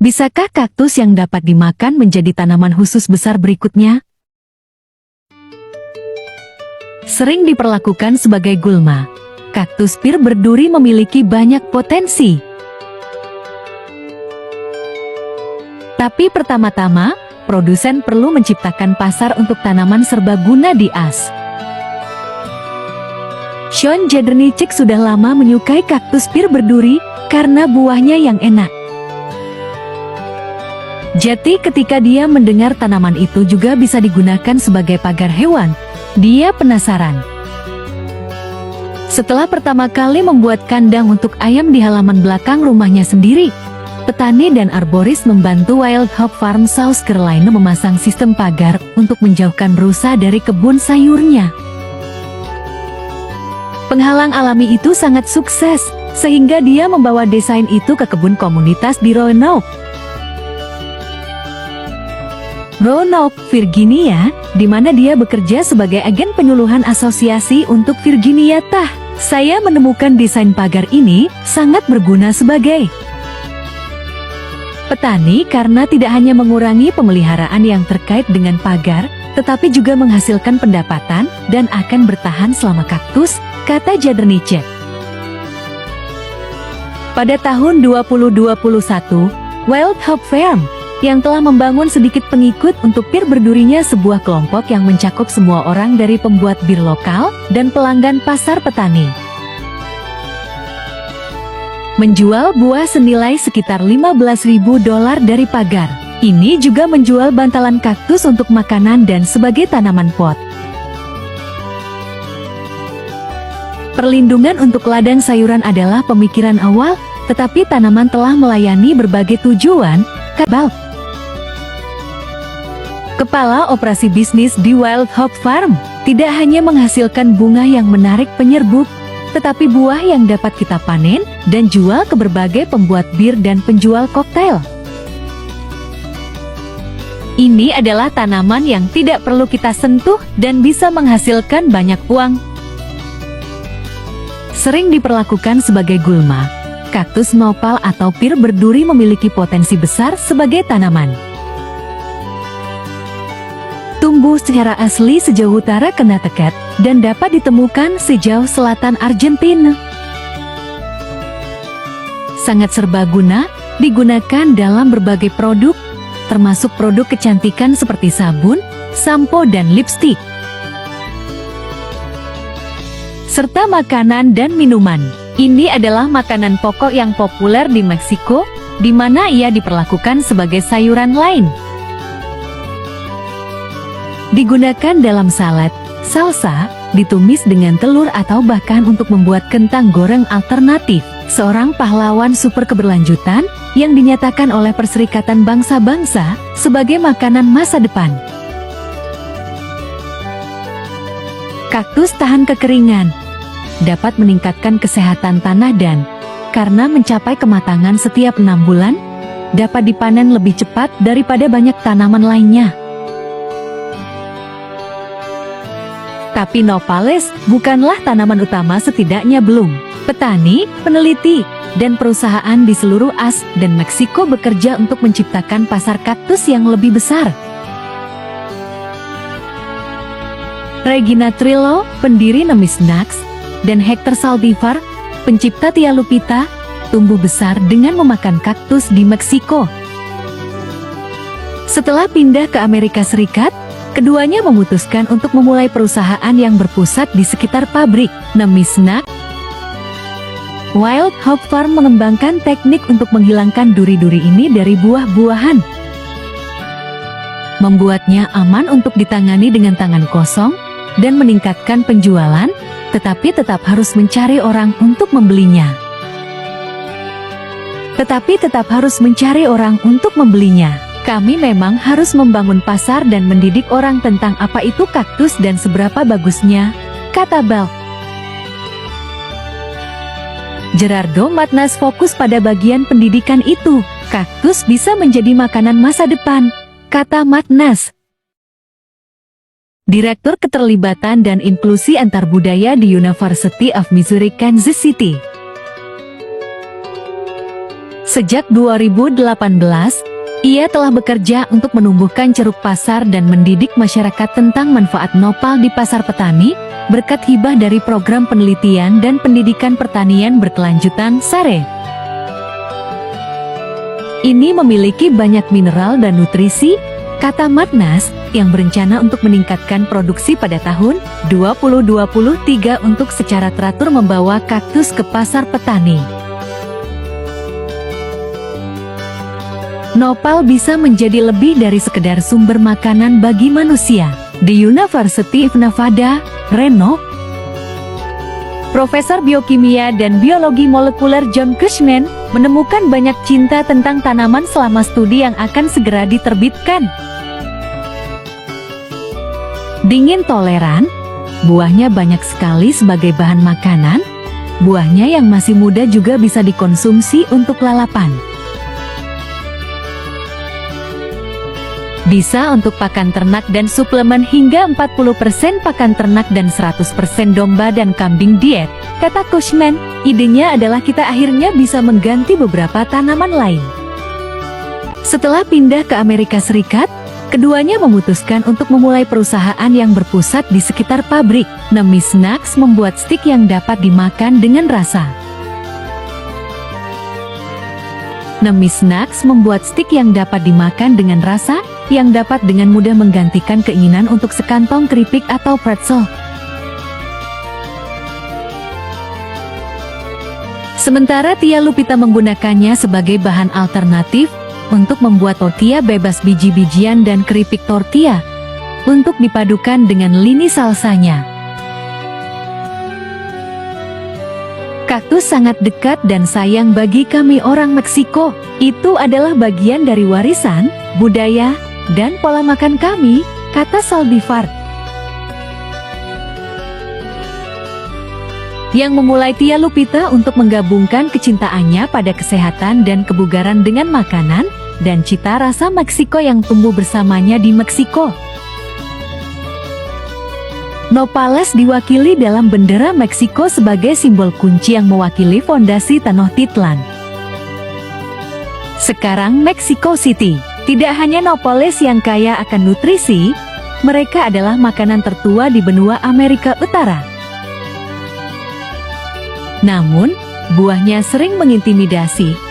Bisakah kaktus yang dapat dimakan menjadi tanaman khusus besar berikutnya? Sering diperlakukan sebagai gulma, kaktus pir berduri memiliki banyak potensi. Tapi pertama-tama, produsen perlu menciptakan pasar untuk tanaman serbaguna di AS. Sean Jadrnicek sudah lama menyukai kaktus pir berduri karena buahnya yang enak. Jadi ketika dia mendengar tanaman itu juga bisa digunakan sebagai pagar hewan, dia penasaran. Setelah pertama kali membuat kandang untuk ayam di halaman belakang rumahnya sendiri, petani dan arboris membantu Wild Hope Farm South Carolina memasang sistem pagar untuk menjauhkan rusa dari kebun sayurnya. Penghalang alami itu sangat sukses, sehingga dia membawa desain itu ke kebun komunitas di Roanoke, Virginia, di mana dia bekerja sebagai agen penyuluhan asosiasi untuk Virginia Tah. Saya menemukan desain pagar ini sangat berguna sebagai petani karena tidak hanya mengurangi pemeliharaan yang terkait dengan pagar, tetapi juga menghasilkan pendapatan dan akan bertahan selama kaktus, kata Jadrnicek. Pada tahun 2021, Wild Hope Farm yang telah membangun sedikit pengikut untuk pir berdurinya, sebuah kelompok yang mencakup semua orang dari pembuat bir lokal dan pelanggan pasar petani. Menjual buah senilai sekitar $15.000 dari pagar. Ini juga menjual bantalan kaktus untuk makanan dan sebagai tanaman pot. Perlindungan untuk ladang sayuran adalah pemikiran awal, tetapi tanaman telah melayani berbagai tujuan, kata Kepala Operasi Bisnis di Wild Hope Farm, tidak hanya menghasilkan bunga yang menarik penyerbuk, tetapi buah yang dapat kita panen dan jual ke berbagai pembuat bir dan penjual koktail. Ini adalah tanaman yang tidak perlu kita sentuh dan bisa menghasilkan banyak uang. Sering diperlakukan sebagai gulma, kaktus nopal atau pir berduri memiliki potensi besar sebagai tanaman. Tumbuh secara asli sejauh utara Connecticut dan dapat ditemukan sejauh selatan Argentina. Sangat serbaguna, digunakan dalam berbagai produk, termasuk produk kecantikan seperti sabun, sampo dan lipstik, serta makanan dan minuman. Ini adalah makanan pokok yang populer di Meksiko, di mana ia diperlakukan sebagai sayuran lain. Digunakan dalam salad, salsa, ditumis dengan telur atau bahkan untuk membuat kentang goreng alternatif. Seorang pahlawan super keberlanjutan yang dinyatakan oleh Perserikatan Bangsa-Bangsa sebagai makanan masa depan. Kaktus tahan kekeringan, dapat meningkatkan kesehatan tanah dan, karena mencapai kematangan setiap 6 bulan, dapat dipanen lebih cepat daripada banyak tanaman lainnya. Tapi nopales bukanlah tanaman utama, setidaknya belum. Petani, peneliti, dan perusahaan di seluruh AS dan Meksiko bekerja untuk menciptakan pasar kaktus yang lebih besar. Regina Trillo, pendiri Nemisnax, dan Hector Saldivar, pencipta Tia Lupita, tumbuh besar dengan memakan kaktus di Meksiko. Setelah pindah ke Amerika Serikat, keduanya memutuskan untuk memulai perusahaan yang berpusat di sekitar pabrik Nemisnax. Wild Hope Farm mengembangkan teknik untuk menghilangkan duri-duri ini dari buah-buahan, membuatnya aman untuk ditangani dengan tangan kosong, dan meningkatkan penjualan, tetapi tetap harus mencari orang untuk membelinya. Kami memang harus membangun pasar dan mendidik orang tentang apa itu kaktus dan seberapa bagusnya, kata Bell. Gerardo Matnas fokus pada bagian pendidikan itu. Kaktus bisa menjadi makanan masa depan, kata Matnas, Direktur Keterlibatan dan Inklusi Antarbudaya di University of Missouri, Kansas City. Sejak 2018, ia telah bekerja untuk menumbuhkan ceruk pasar dan mendidik masyarakat tentang manfaat nopal di pasar petani, berkat hibah dari program penelitian dan pendidikan pertanian berkelanjutan SARE. Ini memiliki banyak mineral dan nutrisi, kata Matnas, yang berencana untuk meningkatkan produksi pada tahun 2023 untuk secara teratur membawa kaktus ke pasar petani. Nopal bisa menjadi lebih dari sekedar sumber makanan bagi manusia. Di University of Nevada, Reno, Profesor Biokimia dan Biologi Molekuler John Cushman menemukan banyak cinta tentang tanaman selama studi yang akan segera diterbitkan. Dingin toleran, buahnya banyak sekali sebagai bahan makanan, buahnya yang masih muda juga bisa dikonsumsi untuk lalapan. Bisa untuk pakan ternak dan suplemen hingga 40% pakan ternak dan 100% domba dan kambing diet, kata Cushman. Idenya adalah kita akhirnya bisa mengganti beberapa tanaman lain. Setelah pindah ke Amerika Serikat, keduanya memutuskan untuk memulai perusahaan yang berpusat di sekitar pabrik. Nemi Snacks membuat stik yang dapat dimakan dengan rasa. Nemi Snacks membuat stik yang dapat dimakan dengan rasa, yang dapat dengan mudah menggantikan keinginan untuk sekantong keripik atau pretzel. Sementara Tia Lupita menggunakannya sebagai bahan alternatif untuk membuat tortilla bebas biji-bijian dan keripik tortilla, untuk dipadukan dengan lini salsanya. Kaktus sangat dekat dan sayang bagi kami orang Meksiko. Itu adalah bagian dari warisan, budaya, dan pola makan kami, kata Saldívar. Yang memulai Tia Lupita untuk menggabungkan kecintaannya pada kesehatan dan kebugaran dengan makanan dan cita rasa Meksiko yang tumbuh bersamanya di Meksiko. Nopales diwakili dalam bendera Meksiko sebagai simbol kunci yang mewakili fondasi Tenochtitlan. Sekarang Mexico City tidak hanya nopales yang kaya akan nutrisi, mereka adalah makanan tertua di benua Amerika Utara. Namun, buahnya sering mengintimidasi,